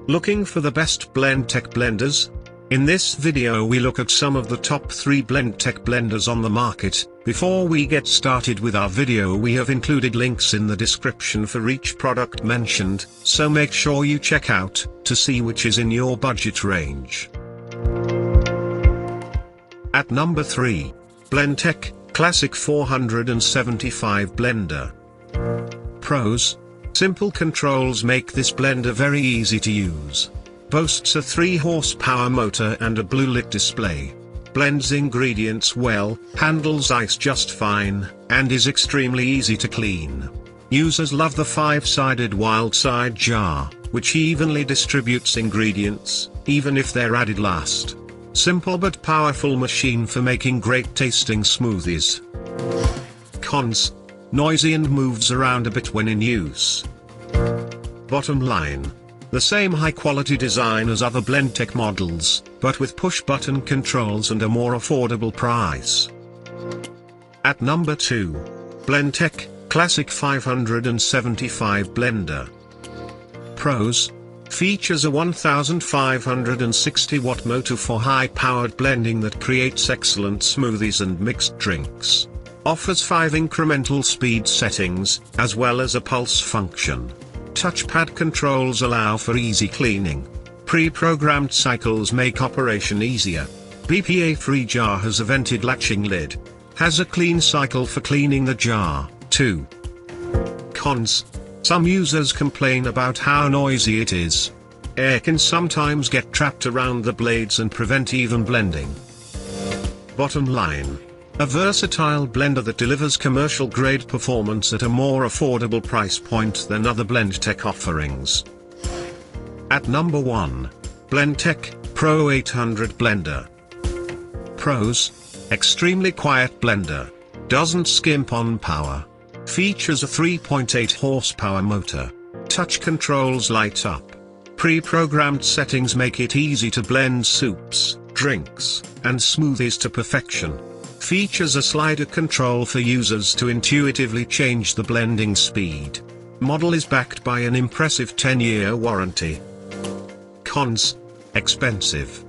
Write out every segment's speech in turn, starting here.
Looking for the best Blendtec blenders? In this video we look at some of the top 3 Blendtec blenders on the market. Before we get started with our video, we have included links in the description for each product mentioned, so make sure you check out to see which is in your budget range. At number 3. Blendtec Classic 475 Blender. Pros: simple controls make this blender very easy to use. Boasts a 3 horsepower motor and a blue lit display. Blends ingredients well, handles ice just fine, and is extremely easy to clean. Users love the 5-sided wild side jar, which evenly distributes ingredients, even if they're added last. Simple but powerful machine for making great tasting smoothies. Cons: noisy and moves around a bit when in use. Bottom line: the same high-quality design as other Blendtec models, but with push-button controls and a more affordable price. At number 2. Blendtec Classic 575 Blender. Pros: features a 1560 watt motor for high-powered blending that creates excellent smoothies and mixed drinks. Offers 5 incremental speed settings, as well as a pulse function. Touchpad controls allow for easy cleaning. Pre-programmed cycles make operation easier. BPA-free jar has a vented latching lid. Has a clean cycle for cleaning the jar, too. Cons: some users complain about how noisy it is. Air can sometimes get trapped around the blades and prevent even blending. Bottom line: a versatile blender that delivers commercial-grade performance at a more affordable price point than other Blendtec offerings. At number 1. Blendtec Pro 800 Blender. Pros: extremely quiet blender. Doesn't skimp on power. Features a 3.8 horsepower motor. Touch controls light up. Pre-programmed settings make it easy to blend soups, drinks, and smoothies to perfection. Features a slider control for users to intuitively change the blending speed. Model is backed by an impressive 10-year warranty. Cons: expensive.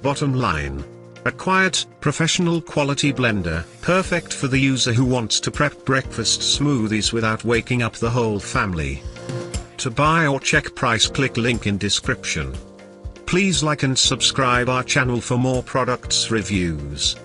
Bottom line: a quiet, professional quality blender, perfect for the user who wants to prep breakfast smoothies without waking up the whole family. To buy or check price, click link in description. Please like and subscribe our channel for more products reviews.